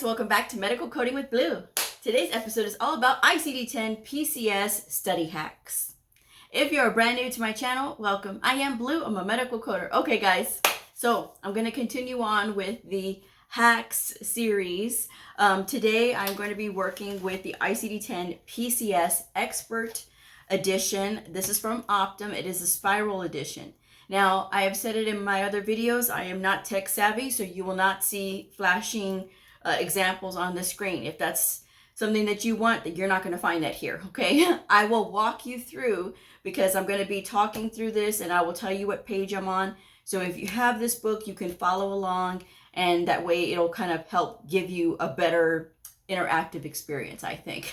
guys, welcome back to Medical Coding with Blue. Today's episode is all about ICD-10-PCS study hacks. If you're brand new to my channel, welcome. I am Blue, I'm a medical coder. Okay guys, so I'm going to continue on with the hacks series. Today I'm going to be working with the ICD-10-PCS Expert Edition. This is from Optum. It is a spiral edition. Now, I have said it in my other videos, I am not tech savvy, so you will not see flashing examples on the screen. If that's something that you want, that you're not going to find that here, okay? I will walk you through because I'm going to be talking through this and I will tell you what page I'm on. So if you have this book, you can follow along and that way it'll kind of help give you a better interactive experience, I think.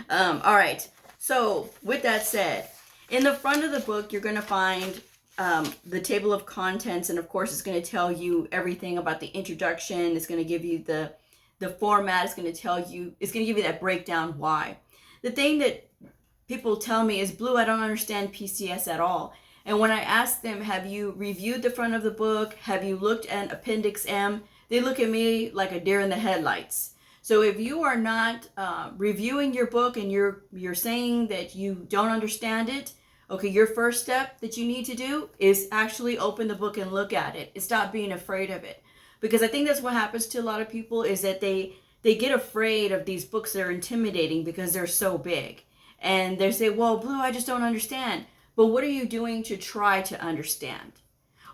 All right, so with that said, in the front of the book, you're going to find the table of contents, and of course it's going to tell you everything about the introduction. It's going to give you the format. It's going to tell you, it's going to give you that breakdown why. The thing that people tell me is, Blue, I don't understand PCS at all. And when I ask them, have you reviewed the front of the book? Have you looked at Appendix M? They look at me like a deer in the headlights. So if you are not reviewing your book and you're saying that you don't understand it, okay, your first step that you need to do is actually open the book and look at it. And stop being afraid of it. Because I think that's what happens to a lot of people is that they get afraid of these books that are intimidating because they're so big. And they say, well, Blue, I just don't understand. But what are you doing to try to understand?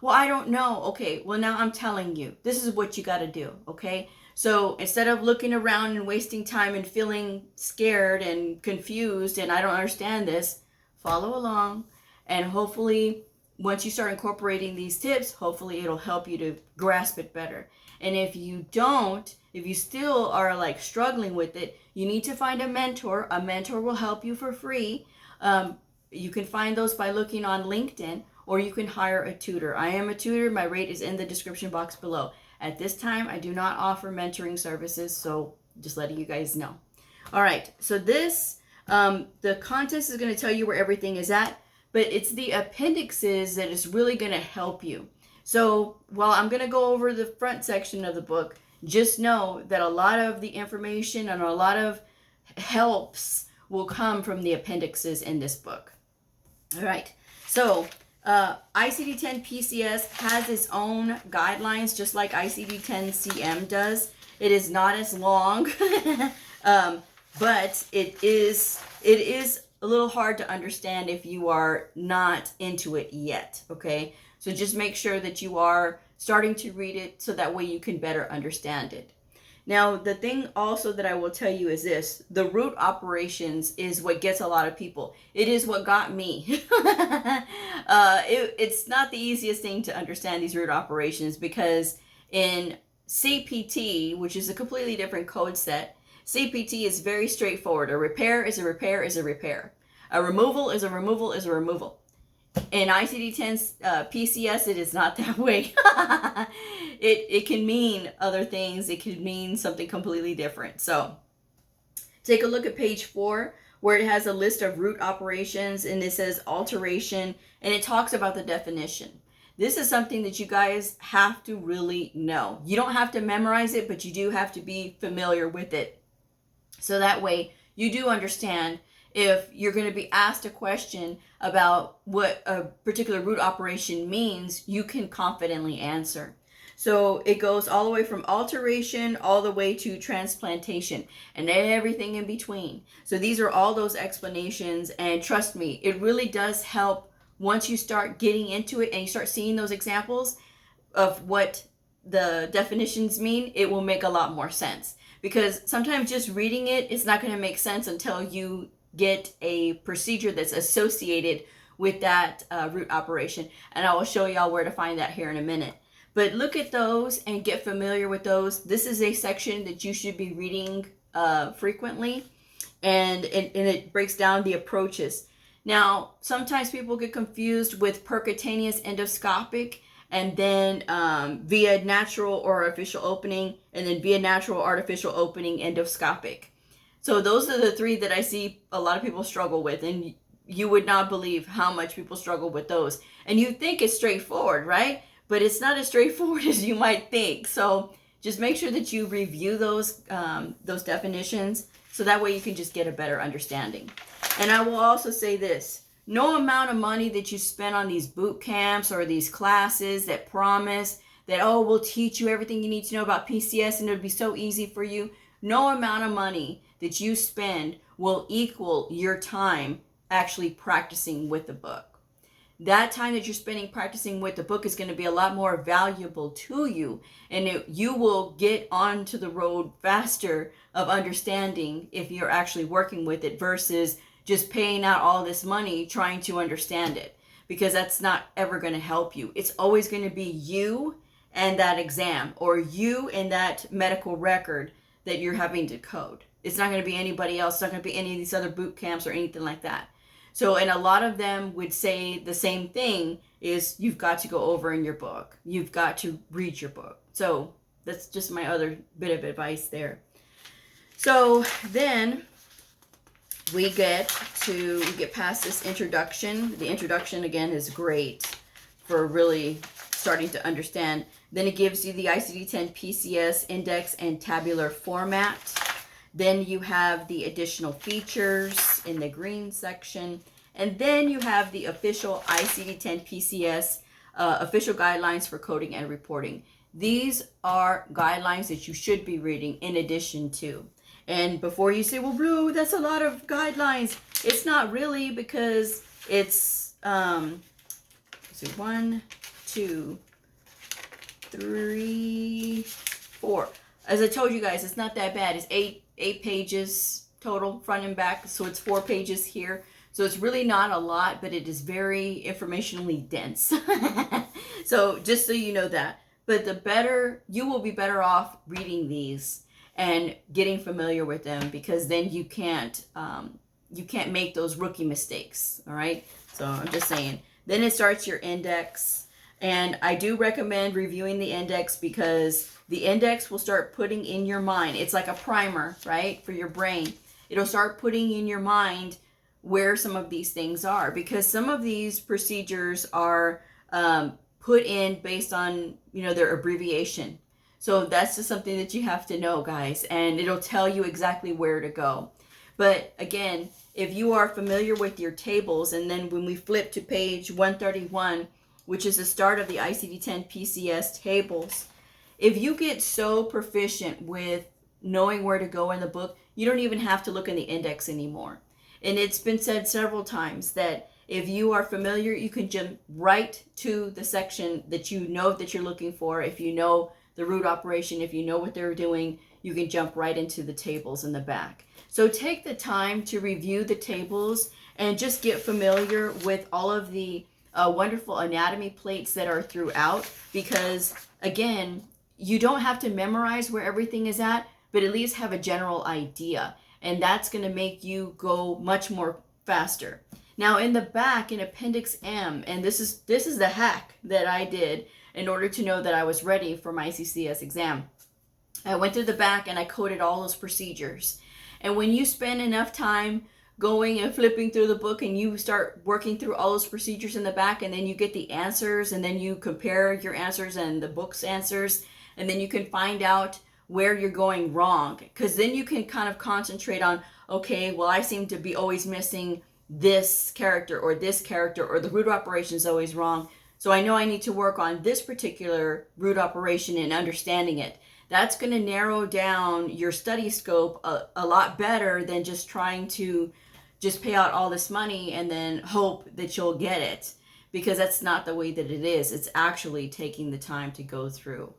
Well, I don't know. Okay, well, now I'm telling you, this is what you got to do, okay? So instead of looking around and wasting time and feeling scared and confused and I don't understand this, follow along, and hopefully once you start incorporating these tips, hopefully it'll help you to grasp it better. And if you don't, if you still are like struggling with it, you need to find a mentor. A mentor will help you for free. You can find those by looking on LinkedIn, or you can hire a tutor. I am a tutor. My rate is in the description box below. At this time, I do not offer mentoring services, so just letting you guys know. All right, so this the contents is going to tell you where everything is at, but it's the appendixes that is really going to help you. So while I'm going to go over the front section of the book, just know that a lot of the information and a lot of helps will come from the appendixes in this book. All right, so ICD-10-PCS has its own guidelines, just like ICD-10-CM does. It is not as long. But it is a little hard to understand if you are not into it yet, okay? So just make sure that you are starting to read it so that way you can better understand it. Now, the thing also that I will tell you is this. The root operations is what gets a lot of people. It is what got me. It's not the easiest thing to understand, these root operations, because in CPT, which is a completely different code set, CPT is very straightforward. A repair is a repair is a repair. A removal is a removal is a removal. In ICD-10 PCS, it is not that way. It can mean other things. It could mean something completely different. So take a look at page 4 where it has a list of root operations and it says alteration and it talks about the definition. This is something that you guys have to really know. You don't have to memorize it, but you do have to be familiar with it. So that way you do understand if you're going to be asked a question about what a particular root operation means, you can confidently answer. So it goes all the way from alteration all the way to transplantation and everything in between. So these are all those explanations, and trust me, it really does help once you start getting into it and you start seeing those examples of what the definitions mean. It will make a lot more sense. Because sometimes just reading it, it's not going to make sense until you get a procedure that's associated with that root operation. And I will show y'all where to find that here in a minute. But look at those and get familiar with those. This is a section that you should be reading frequently. And it breaks down the approaches. Now, sometimes people get confused with percutaneous endoscopic and then via natural or artificial opening, and then via natural artificial opening endoscopic. So those are the three that I see a lot of people struggle with, and you would not believe how much people struggle with those. And you think it's straightforward, right? But it's not as straightforward as you might think. So just make sure that you review those definitions, so that way you can just get a better understanding. And I will also say this: no amount of money that you spend on these boot camps or these classes that promise that, oh, we'll teach you everything you need to know about PCS and it'll be so easy for you. No amount of money that you spend will equal your time actually practicing with the book. That time that you're spending practicing with the book is going to be a lot more valuable to you, and you will get onto the road faster of understanding if you're actually working with it versus just paying out all this money trying to understand it, because that's not ever going to help you. It's always going to be you and that exam, or you and that medical record that you're having to code. It's not going to be anybody else. It's not going to be any of these other boot camps or anything like that. So, and a lot of them would say the same thing, is you've got to go over in your book. You've got to read your book. So that's just my other bit of advice there. So then we get past this introduction. The introduction, again, is great for really starting to understand. Then it gives you the ICD-10-PCS index and tabular format. Then you have the additional features in the green section. And then you have the official ICD-10-PCS official guidelines for coding and reporting. These are guidelines that you should be reading in addition to. And before you say, well, Blue, that's a lot of guidelines. It's not really, because it's, let's see, 1, 2, 3, 4. As I told you guys, it's not that bad. It's eight pages total, front and back. So it's 4 pages here. So it's really not a lot, but it is very informationally dense. So just so you know that. But you will be better off reading these and getting familiar with them, because then you can't make those rookie mistakes. All right. So I'm just saying. Then it starts your index. And I do recommend reviewing the index, because the index will start putting in your mind. It's like a primer, right, for your brain. It'll start putting in your mind where some of these things are, because some of these procedures are put in based on, their abbreviation. So that's just something that you have to know, guys, and it'll tell you exactly where to go. But again, if you are familiar with your tables, and then when we flip to page 131, which is the start of the ICD-10-PCS tables, if you get so proficient with knowing where to go in the book, you don't even have to look in the index anymore. And it's been said several times that if you are familiar, you can jump right to the section that you know that you're looking for. If you know the root operation, if you know what they're doing, you can jump right into the tables in the back. So take the time to review the tables and just get familiar with all of the wonderful anatomy plates that are throughout, because again, you don't have to memorize where everything is at, but at least have a general idea, and that's going to make you go much more faster. Now in the back, in Appendix M, and this is the hack that I did in order to know that I was ready for my CCS exam. I went to the back and I coded all those procedures. And when you spend enough time going and flipping through the book, and you start working through all those procedures in the back, and then you get the answers, and then you compare your answers and the book's answers, and then you can find out where you're going wrong, because then you can kind of concentrate on, okay, well, I seem to be always missing this character, or the root operation is always wrong. So I know I need to work on this particular root operation and understanding it. That's going to narrow down your study scope a lot better than just trying to just pay out all this money and then hope that you'll get it, because that's not the way that it is. It's actually taking the time to go through,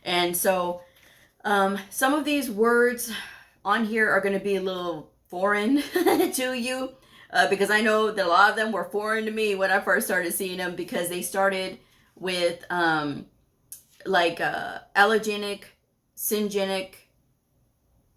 And so some of these words on here are going to be a little foreign to you, because I know that a lot of them were foreign to me when I first started seeing them, because they started with allogenic, syngenic,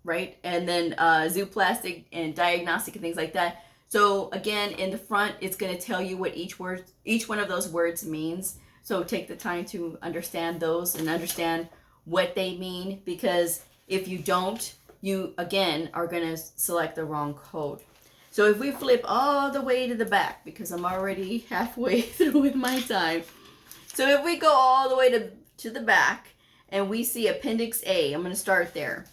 right? And then zooplastic and diagnostic and things like that. So again, in the front, it's going to tell you what each one of those words means. So take the time to understand those and understand what they mean, because if you don't, you again are going to select the wrong code. So if we flip all the way to the back, because I'm already halfway through with my time. So if we go all the way to the back, and we see Appendix A. I'm going to start there.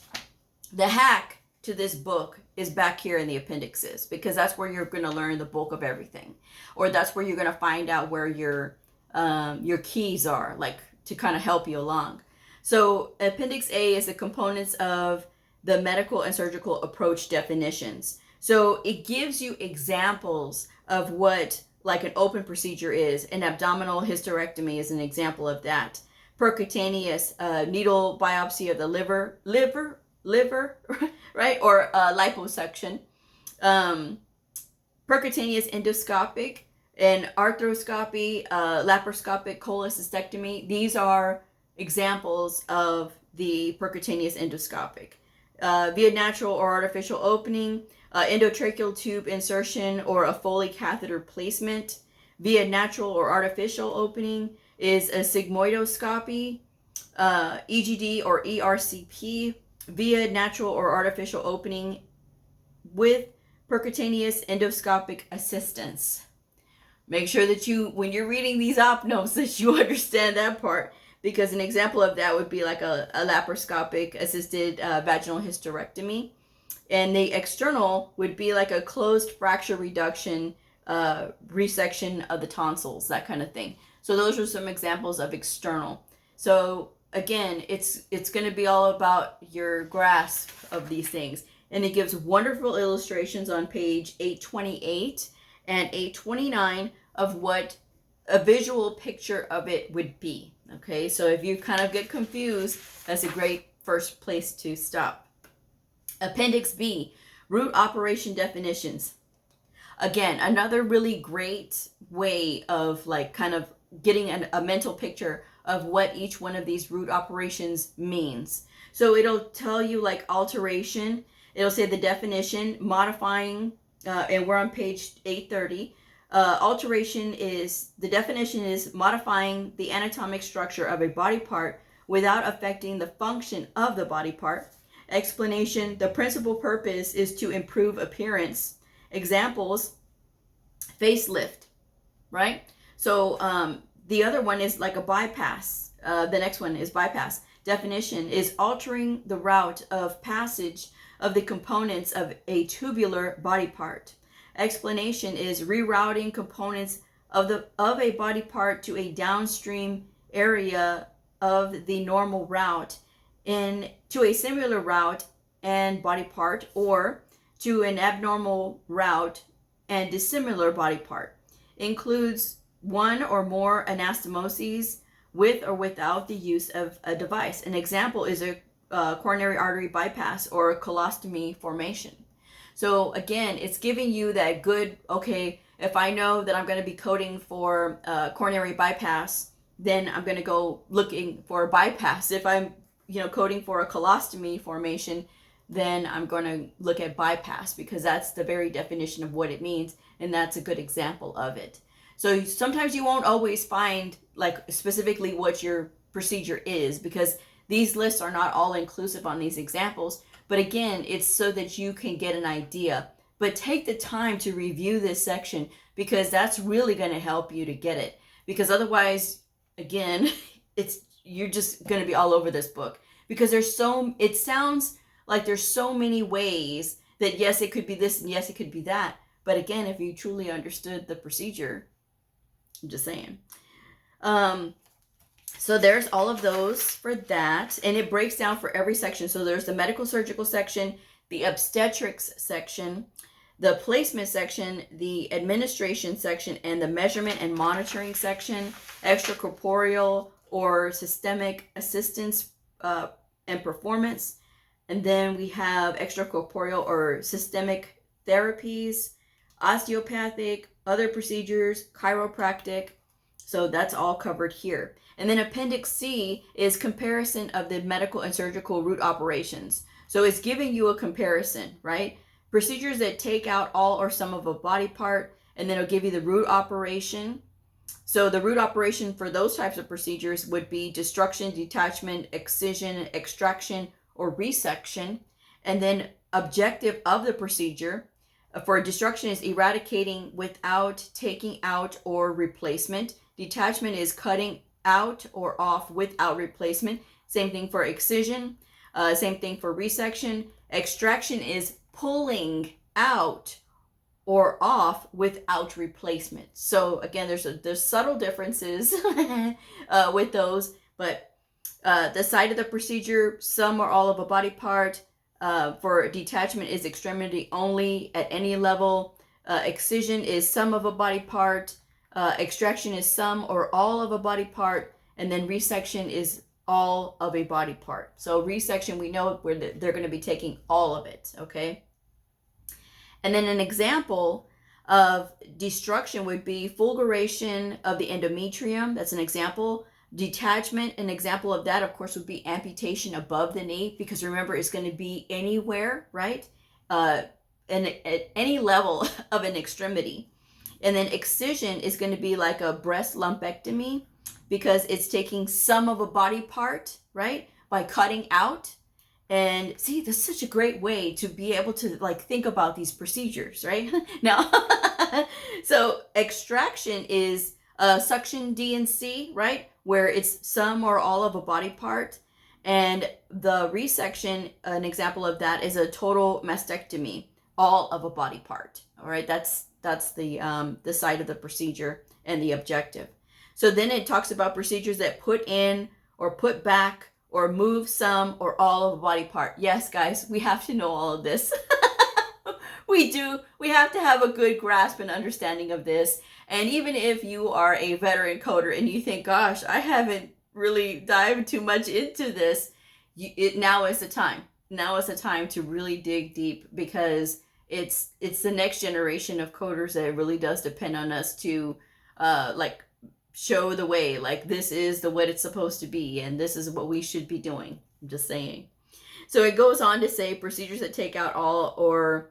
The hack to this book is back here in the appendixes, because that's where you're going to learn the bulk of everything, or that's where you're going to find out where your keys are, like to kind of help you along. So Appendix A is the components of the medical and surgical approach definitions. So it gives you examples of what like an open procedure is. An abdominal hysterectomy is an example of that. Percutaneous needle biopsy of the liver, right? Or liposuction. Percutaneous endoscopic and arthroscopy, laparoscopic cholecystectomy. These are examples of the percutaneous endoscopic. Via natural or artificial opening, endotracheal tube insertion or a Foley catheter placement. Via natural or artificial opening is a sigmoidoscopy, EGD or ERCP. Via natural or artificial opening with percutaneous endoscopic assistance. Make sure that you, when you're reading these op notes, that you understand that part, because an example of that would be like a laparoscopic assisted vaginal hysterectomy. And the external would be like a closed fracture reduction, resection of the tonsils, that kind of thing. So those are some examples of external. So again, it's going to be all about your grasp of these things. And it gives wonderful illustrations on page 828 and 829 of what a visual picture of it would be. Okay, so if you kind of get confused, that's a great first place to stop. Appendix B, root operation definitions. Again, another really great way of like kind of getting a mental picture of what each one of these root operations means. So it'll tell you like alteration. It'll say the definition, modifying, and we're on page 830. Alteration is, the definition is modifying the anatomic structure of a body part without affecting the function of the body part. Explanation, the principal purpose is to improve appearance. Examples, facelift, right? So the other one is like a bypass. The next one is bypass. Definition is altering the route of passage of the components of a tubular body part. Explanation is rerouting components of a body part to a downstream area of the normal route to a similar route and body part, or to an abnormal route and dissimilar body part. Includes one or more anastomoses with or without the use of a device. An example is a coronary artery bypass or a colostomy formation. So again, it's giving you that good, okay, if I know that I'm going to be coding for coronary bypass, then I'm going to go looking for a bypass. If I'm, coding for a colostomy formation, then I'm going to look at bypass, because that's the very definition of what it means, and that's a good example of it. So sometimes you won't always find like specifically what your procedure is, because these lists are not all inclusive on these examples. But again, it's so that you can get an idea. But take the time to review this section, because that's really going to help you to get it. Because otherwise, again, you're just going to be all over this book, because it sounds like there's so many ways that yes, it could be this and yes, it could be that. But again, if you truly understood the procedure, I'm just saying. So there's all of those for that, and it breaks down for every section. So there's the medical surgical section, the obstetrics section, the placement section, the administration section, and the measurement and monitoring section, extracorporeal or systemic assistance and performance. And then we have extracorporeal or systemic therapies, osteopathic, other procedures, chiropractic. So that's all covered here. And then Appendix C is comparison of the medical and surgical root operations. So it's giving you a comparison, right? Procedures that take out all or some of a body part, and then it'll give you the root operation. So the root operation for those types of procedures would be destruction, detachment, excision, extraction, or resection. And then objective of the procedure for destruction is eradicating without taking out or replacement. Detachment is cutting out or off without replacement. Same thing for excision. Same thing for resection. Extraction is pulling out or off without replacement. So again, there's subtle differences with those, but the site of the procedure, some or all of a body part. For detachment is extremity only at any level. Excision is some of a body part. Extraction is some or all of a body part. And then resection is all of a body part. So resection, we know where they're going to be taking all of it, okay? And then an example of destruction would be fulguration of the endometrium. That's an example. Detachment, an example of that, of course, would be amputation above the knee, because remember, it's going to be anywhere, right? And at any level of an extremity. And then excision is going to be like a breast lumpectomy, because it's taking some of a body part, right, by cutting out. And see, this is such a great way to be able to like think about these procedures, right? Now, so extraction is suction D and C, right, where it's some or all of a body part. And the resection, an example of that is a total mastectomy, all of a body part. All right, that's the side of the procedure and the objective. So then it talks about procedures that put in or put back or move some or all of a body part. Yes, guys, we have to know all of this. We do. We have to have a good grasp and understanding of this. And even if you are a veteran coder and you think, gosh, I haven't really dived too much into this, now is the time. Now is the time to really dig deep, because it's the next generation of coders that really does depend on us to like show the way. Like, this is what it's supposed to be, and this is what we should be doing. I'm just saying. So it goes on to say procedures that take out or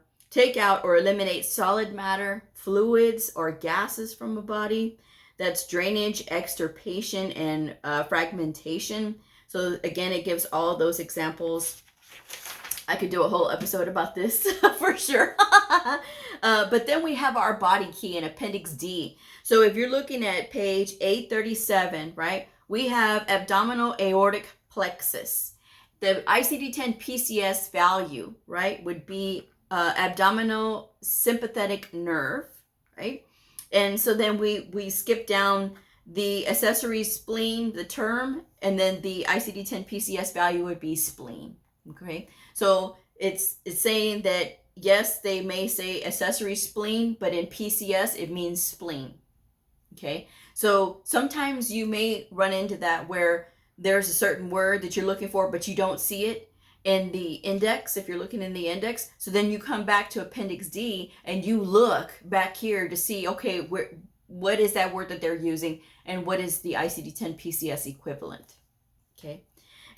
eliminate solid matter, fluids, or gases from a body. That's drainage, extirpation, and fragmentation. So again, it gives all of those examples. I could do a whole episode about this for sure. But then we have our body key in Appendix D. So if you're looking at page 837, right, we have abdominal aortic plexus. The ICD-10-PCS value, right, would be abdominal sympathetic nerve, right? And so then we skip down the accessory spleen, the term, and then the ICD-10-PCS value would be spleen, okay? So it's saying that, yes, they may say accessory spleen, but in PCS, it means spleen, okay? So sometimes you may run into that where there's a certain word that you're looking for, but you don't see it in the index, if you're looking in the index. So then you come back to Appendix D and you look back here to see, okay, what is that word that they're using, and what is the ICD-10-PCS equivalent, okay?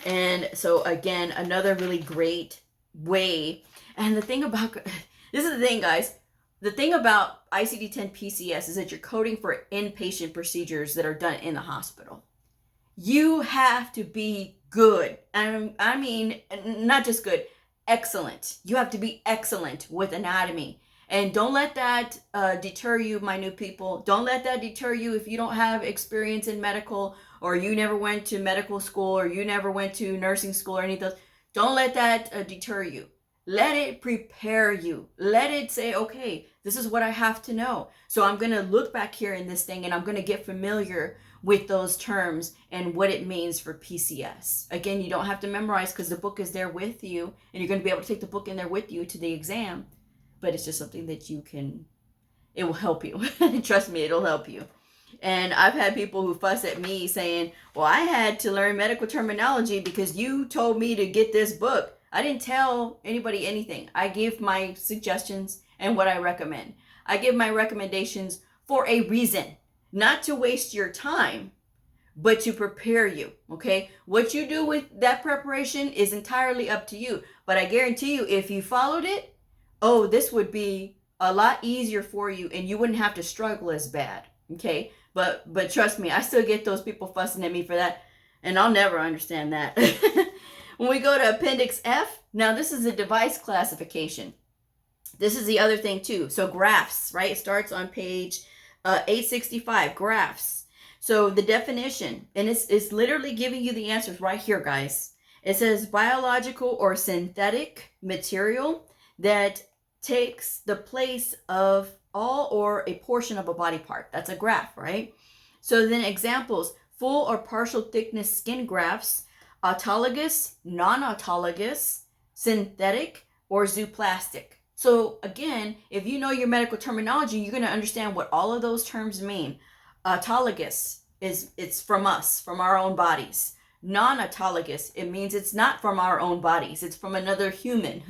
And so again, another really great way. And the thing about, this is the thing, guys, the thing about ICD-10-PCS is that you're coding for inpatient procedures that are done in the hospital. You have to be good. I mean, not just good, excellent. You have to be excellent with anatomy. And don't let that deter you, my new people. Don't let that deter you if you don't have experience in medical, or you never went to medical school, or you never went to nursing school, or any of those. Don't let that deter you. Let it prepare you. Let it say, okay, this is what I have to know. So I'm going to look back here in this thing, and I'm going to get familiar with those terms and what it means for PCS. Again, you don't have to memorize, because the book is there with you, and you're going to be able to take the book in there with you to the exam. But it's just something that it will help you. Trust me, it'll help you. And I've had people who fuss at me saying, well, I had to learn medical terminology because you told me to get this book. I didn't tell anybody anything. I give my suggestions and what I recommend. I give my recommendations for a reason, not to waste your time, but to prepare you, okay? What you do with that preparation is entirely up to you. But I guarantee you, if you followed it, oh, this would be a lot easier for you, and you wouldn't have to struggle as bad, okay? But trust me, I still get those people fussing at me for that, and I'll never understand that. When we go to Appendix F, now this is a device classification. This is the other thing too. So grafts, right? It starts on page 865, grafts. So the definition, and it's literally giving you the answers right here, guys. It says biological or synthetic material that takes the place of all or a portion of a body part. That's a graft, right? So then examples, full or partial thickness skin grafts, autologous, non-autologous, synthetic, or zooplastic. So again, if you know your medical terminology, you're going to understand what all of those terms mean. Autologous it's from us, from our own bodies. Non-autologous, it means it's not from our own bodies, it's from another human.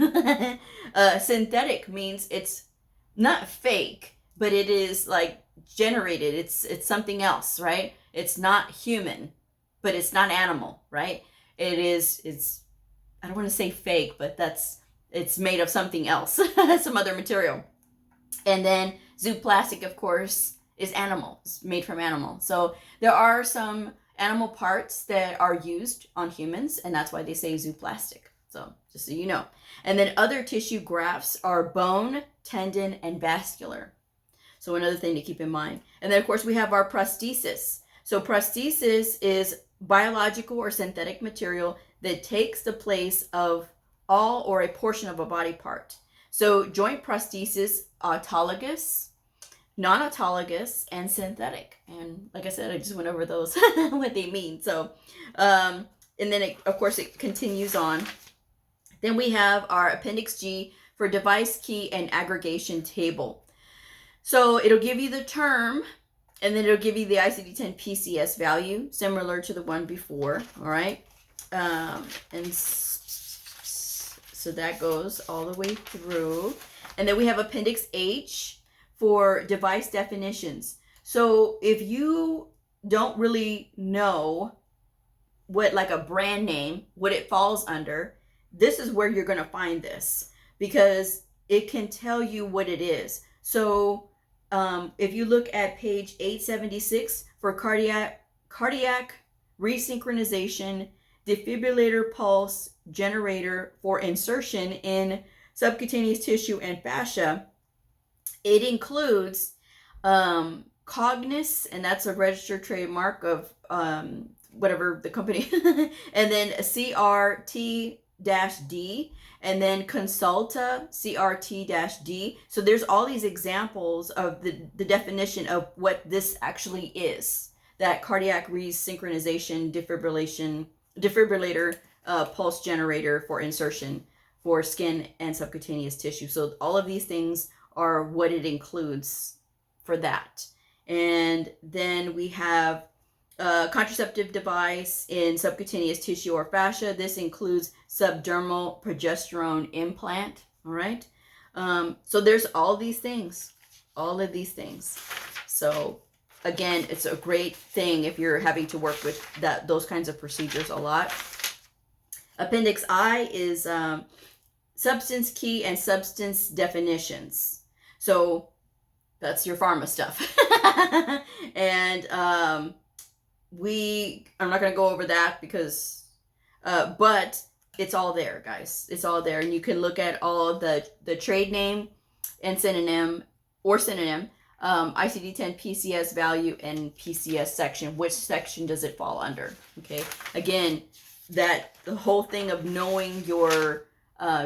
Synthetic means it's not fake, but it is like generated. It's something else, right? It's not human, but it's not animal, right? It's I don't want to say fake, but it's made of something else, some other material. And then zooplastic, of course, is animal. It's made from animal. So there are some animal parts that are used on humans, and that's why they say zooplastic. So just so you know. And then other tissue grafts are bone, tendon, and vascular. So another thing to keep in mind. And then of course we have our prosthesis. So prosthesis is biological or synthetic material that takes the place of all or a portion of a body part. So joint prosthesis, autologous, non-autologous, and synthetic. And like I said, I just went over those, what they mean. So, and then of course it continues on. Then we have our Appendix G for device key and aggregation table. So it'll give you the term, and then it'll give you the ICD-10-PCS value, similar to the one before, all right? And so that goes all the way through. And then we have Appendix H for device definitions. So if you don't really know what, like a brand name, what it falls under, this is where you're going to find this, because it can tell you what it is. So if you look at page 876 for cardiac resynchronization, defibrillator pulse generator for insertion in subcutaneous tissue and fascia, it includes Cognis, and that's a registered trademark of whatever the company, and then CRT-D, and then Consulta, CRT-D. So there's all these examples of the definition of what this actually is, that cardiac resynchronization defibrillator pulse generator for insertion for skin and subcutaneous tissue. So all of these things are what it includes for that. And then we have a contraceptive device in subcutaneous tissue or fascia. This includes subdermal progesterone implant. All right. So there's all these things, all of these things. So again, it's a great thing if you're having to work with those kinds of procedures a lot. Appendix I is substance key and substance definitions. So that's your pharma stuff. And I'm not going to go over that because, but it's all there, guys. It's all there. And you can look at all the trade name and synonym, ICD-10-PCS value and PCS section. Which section does it fall under? Okay. Again, the whole thing of knowing your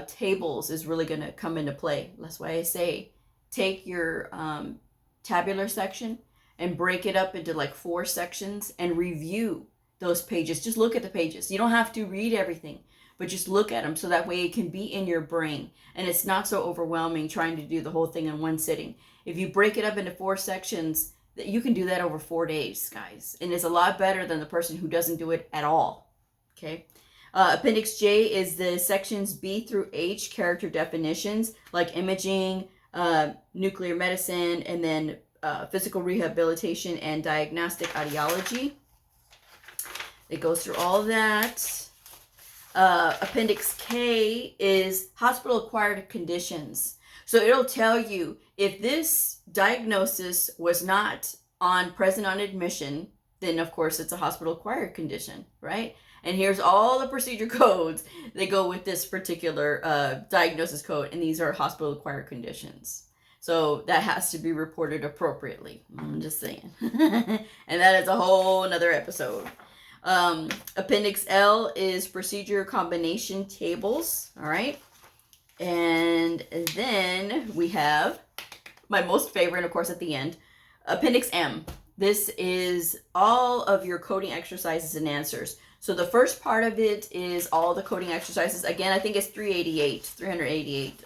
tables is really going to come into play. That's why I say take your tabular section and break it up into like 4 sections and review those pages. Just look at the pages. You don't have to read everything, but just look at them so that way it can be in your brain and it's not so overwhelming trying to do the whole thing in one sitting. If you break it up into 4 sections, you can do that over 4 days, guys. And it's a lot better than the person who doesn't do it at all. Okay. Appendix J is the sections B through H character definitions, like imaging, nuclear medicine, and then physical rehabilitation and diagnostic ideology. It goes through all of that. Appendix K is hospital-acquired conditions. So it'll tell you if this diagnosis was not present on admission, then of course it's a hospital-acquired condition, right? And here's all the procedure codes that go with this particular diagnosis code, and these are hospital-acquired conditions. So that has to be reported appropriately. I'm just saying. And that is a whole nother episode. Appendix L is procedure combination tables. All right. And then we have my most favorite, of course, at the end, Appendix M. This is all of your coding exercises and answers. So the first part of it is all the coding exercises. Again, I think it's 388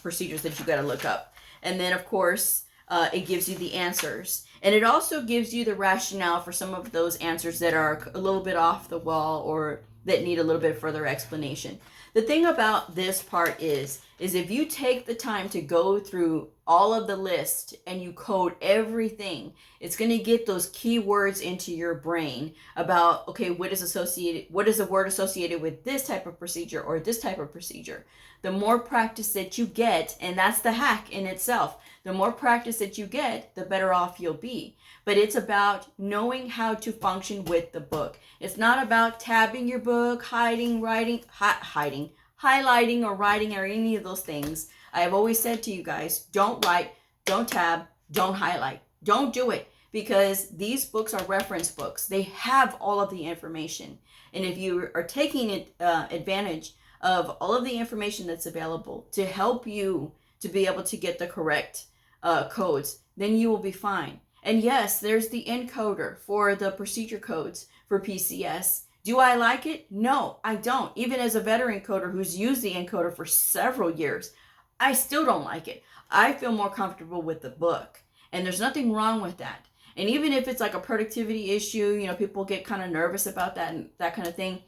procedures that you got to look up. And then, of course, it gives you the answers. And it also gives you the rationale for some of those answers that are a little bit off the wall or that need a little bit further explanation. The thing about this part is if you take the time to go through all of the list and you code everything, it's going to get those keywords into your brain about, okay, what is the word associated with this type of procedure or this type of procedure. The more practice that you get, and that's the hack in itself, the more practice that you get, the better off you'll be. But it's about knowing how to function with the book. It's not about tabbing your book, highlighting or writing or any of those things. I have always said to you guys, don't write, don't tab, don't highlight. Don't do it, because these books are reference books. They have all of the information. And if you are taking advantage of all of the information that's available to help you to be able to get the correct codes, then you will be fine. And yes, there's the encoder for the procedure codes for PCS. Do I like it? No, I don't. Even as a veteran coder who's used the encoder for several years, I still don't like it. I feel more comfortable with the book, and there's nothing wrong with that. And even if it's like a productivity issue, people get kind of nervous about that and that kind of thing.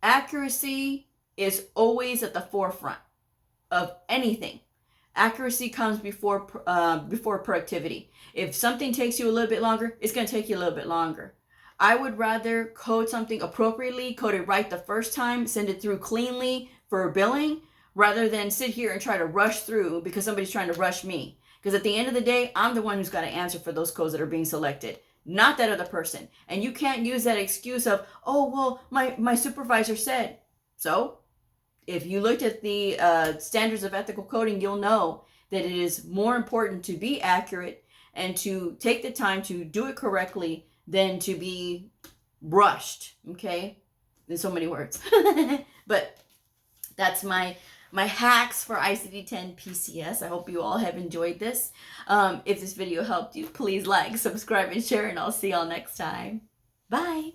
Accuracy is always at the forefront of anything. Accuracy comes before productivity. If something takes you a little bit longer, it's going to take you a little bit longer. I would rather code something appropriately, code it right the first time, send it through cleanly for billing, rather than sit here and try to rush through because somebody's trying to rush me. Because at the end of the day, I'm the one who's got to answer for those codes that are being selected, not that other person. And you can't use that excuse of, oh, well, my supervisor said. So if you looked at the standards of ethical coding, you'll know that it is more important to be accurate and to take the time to do it correctly than to be rushed, okay? In so many words. But that's my hacks for ICD-10-PCS. I hope you all have enjoyed this. If this video helped you, please like, subscribe, and share, and I'll see y'all next time. Bye.